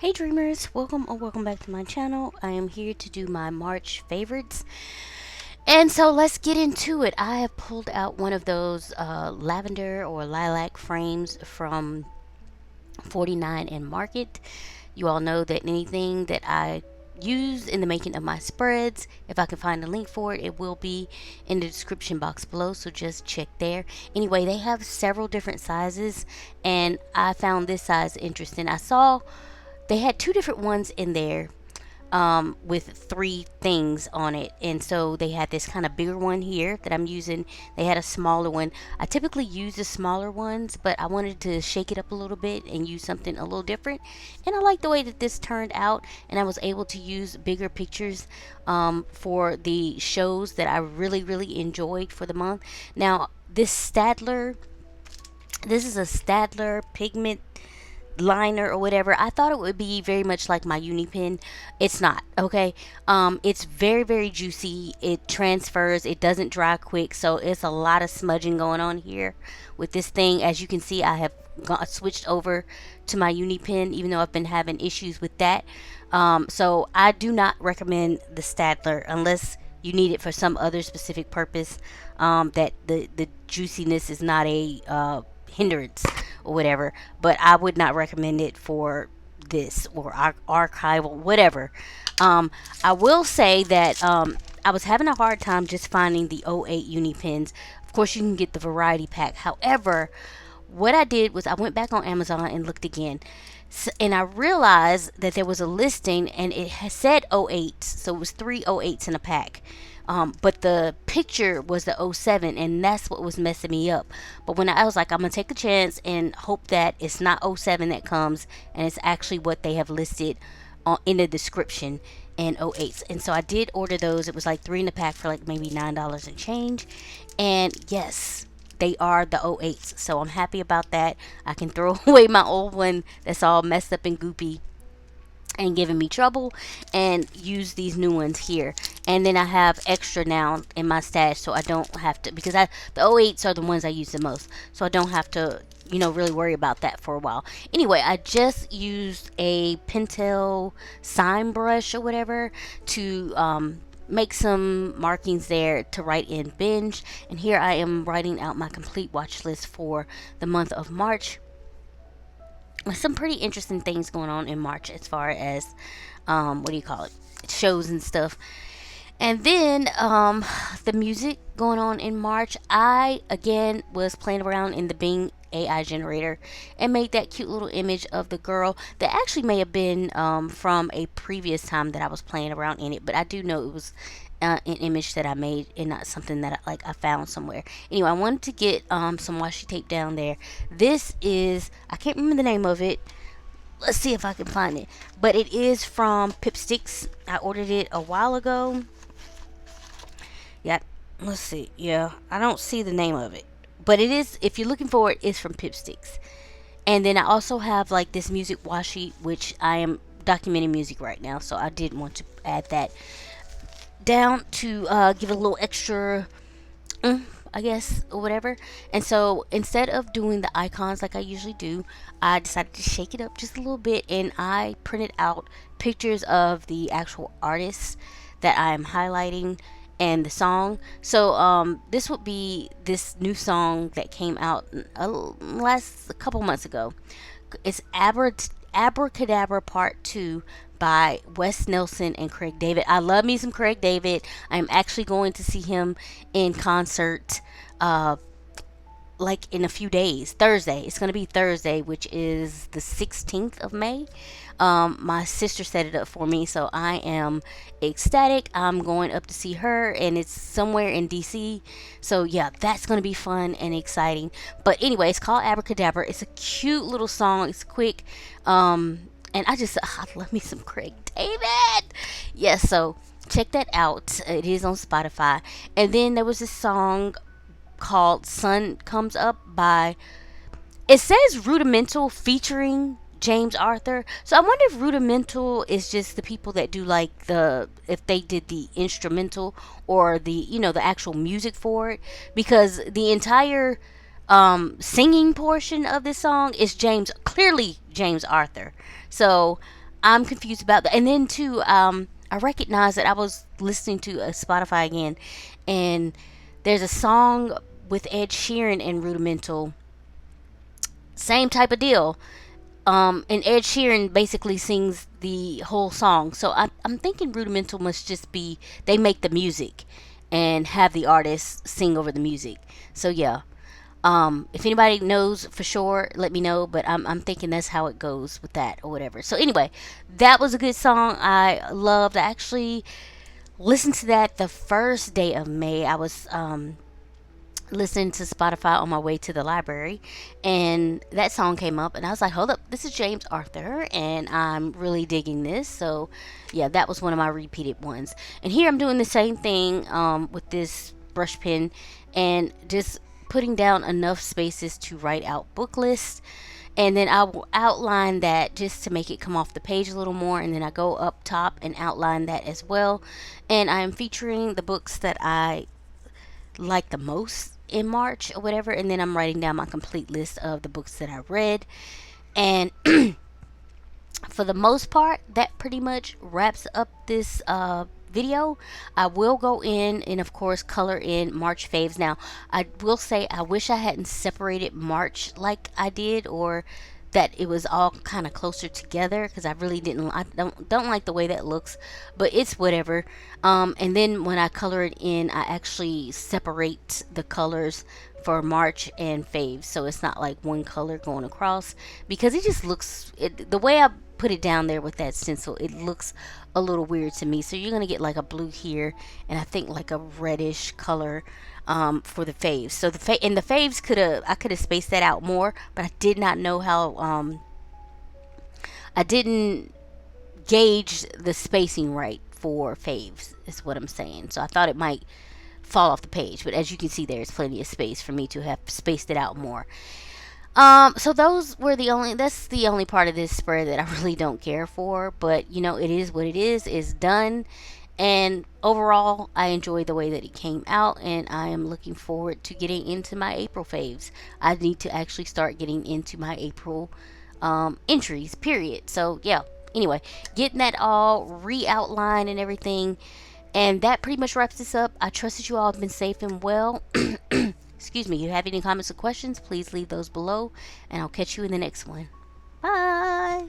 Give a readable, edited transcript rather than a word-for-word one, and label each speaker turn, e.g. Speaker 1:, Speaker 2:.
Speaker 1: Hey dreamers, welcome or welcome back to my channel. I am here to do my March favorites. And so let's get into it. I have pulled out one of those lavender or lilac frames from 49 and Market. You all know that anything that I use in the making of my spreads, if I can find a link for it, it will be in the description box below, so just check there. Anyway, they have several different sizes and I found this size interesting. I saw they had two different ones in there with three things on it, and so they had this kind of bigger one here that I'm using. They had a smaller one. I typically use the smaller ones, but I wanted to shake it up a little bit and use something a little different, and I like the way that this turned out, and I was able to use bigger pictures for the shows that I really enjoyed for the month. Now this is a Stadler pigment liner or whatever. I thought it would be very much like my uni pen. It's not. Okay. It's very juicy. It transfers. It doesn't dry quick, so it's a lot of smudging going on here with this thing. As you can see, I have switched over to my uni pen, even though I've been having issues with that. So I do not recommend the Stadler unless you need it for some other specific purpose, that the juiciness is not a hindrance or whatever. But I would not recommend it for this or archival, whatever. I will say that I was having a hard time just finding the '08 uni pens. Of course, you can get the variety pack. However, what I did was I went back on Amazon and looked again. And I realized that there was a listing and it said '08, so it was three '08s in a pack. But the picture was the '07, and that's what was messing me up. But when I was like, I'm gonna take a chance and hope that it's not '07 that comes, and it's actually what they have listed in the description and '08s. And so I did order those. It was like three in the pack for like maybe $9 and change. And yes, they are the '08s. So I'm happy about that. I can throw away my old one that's all messed up and goopy and giving me trouble and use these new ones here. And then I have extra now in my stash, so I don't have to, because the '08s are the ones I use the most, so I don't have to really worry about that for a while. Anyway, I just used a Pentel sign brush or whatever to make some markings there to write in binge. And here I am writing out my complete watch list for the month of March, with some pretty interesting things going on in March as far as what do you call it, shows and stuff. And then the music going on in March, I again was playing around in the Bing AI generator and made that cute little image of the girl that actually may have been from a previous time that I was playing around in it, but I do know it was an image that I made and not something that I found somewhere. Anyway, I wanted to get some washi tape down there. This is, I can't remember the name of it. Let's see if I can find it. But it is from Pipsticks. I ordered it a while ago. Yeah, let's see. Yeah, I don't see the name of it. But it is, if you're looking for it, it's from Pipsticks. And then I also have like this music washi, which I am documenting music right now, so I did want to add that down to give it a little extra, I guess, or whatever. And so instead of doing the icons like I usually do, I decided to shake it up just a little bit, and I printed out pictures of the actual artists that I am highlighting and the song. So this would be this new song that came out a couple months ago. It's Abracadabra Part 2 by Wes Nelson and Craig David. I love me some Craig David. I'm actually going to see him in concert like in a few days. Thursday. It's going to be Thursday, which is the 16th of May. My sister set it up for me, so I am ecstatic. I'm going up to see her, and it's somewhere in DC. So yeah, that's going to be fun and exciting. But anyway, it's called Abracadabra. It's a cute little song. It's quick. And I love me some Craig David. Yes, so check that out. It is on Spotify. And then there was this song called Sun Comes Up by, it says Rudimental featuring James Arthur. So I wonder if Rudimental is just the people that do like if they did the instrumental or the actual music for it, because the entire singing portion of this song is clearly James Arthur. So I'm confused about that. And then too, I recognize that I was listening to Spotify again, and there's a song with Ed Sheeran and Rudimental. Same type of deal. And Ed Sheeran basically sings the whole song. So I'm thinking Rudimental must just be they make the music and have the artist sing over the music. So yeah, if anybody knows for sure, let me know. But I'm thinking that's how it goes with that or whatever. So anyway, that was a good song. I loved. I actually listened to that the first day of May. I was listening to Spotify on my way to the library, and that song came up, and I was like, "Hold up, this is James Arthur," and I'm really digging this. So, yeah, that was one of my repeated ones. And here I'm doing the same thing with this brush pen, and just putting down enough spaces to write out book lists. And then I will outline that just to make it come off the page a little more. And then I go up top and outline that as well. And I'm featuring the books that I like the most in March or whatever, and then I'm writing down my complete list of the books that I read. And for the most part, that pretty much wraps up this video. I will go in and, of course, color in March faves. Now, I will say I wish I hadn't separated March like I did, or that it was all kind of closer together, because I really didn't. I don't like the way that looks, but it's whatever. And then when I color it in, I actually separate the colors for March and faves, so it's not like one color going across, because it just looks the way I put it down there with that stencil, it looks a little weird to me. So you're gonna get like a blue here, and I think like a reddish color for the faves. So and the faves I could have spaced that out more, but I did not know how. I didn't gauge the spacing right for faves. Is what I'm saying. So I thought it might fall off the page, but as you can see, there's plenty of space for me to have spaced it out more. So those were that's the only part of this spread that I really don't care for, but you know, it is what it is. It's done. And overall, I enjoyed the way that it came out, and I am looking forward to getting into my April faves. I need to actually start getting into my April entries, period. So, yeah. Anyway, getting that all re-outlined and everything. And that pretty much wraps this up. I trust that you all have been safe and well. Excuse me. If you have any comments or questions, please leave those below, and I'll catch you in the next one. Bye.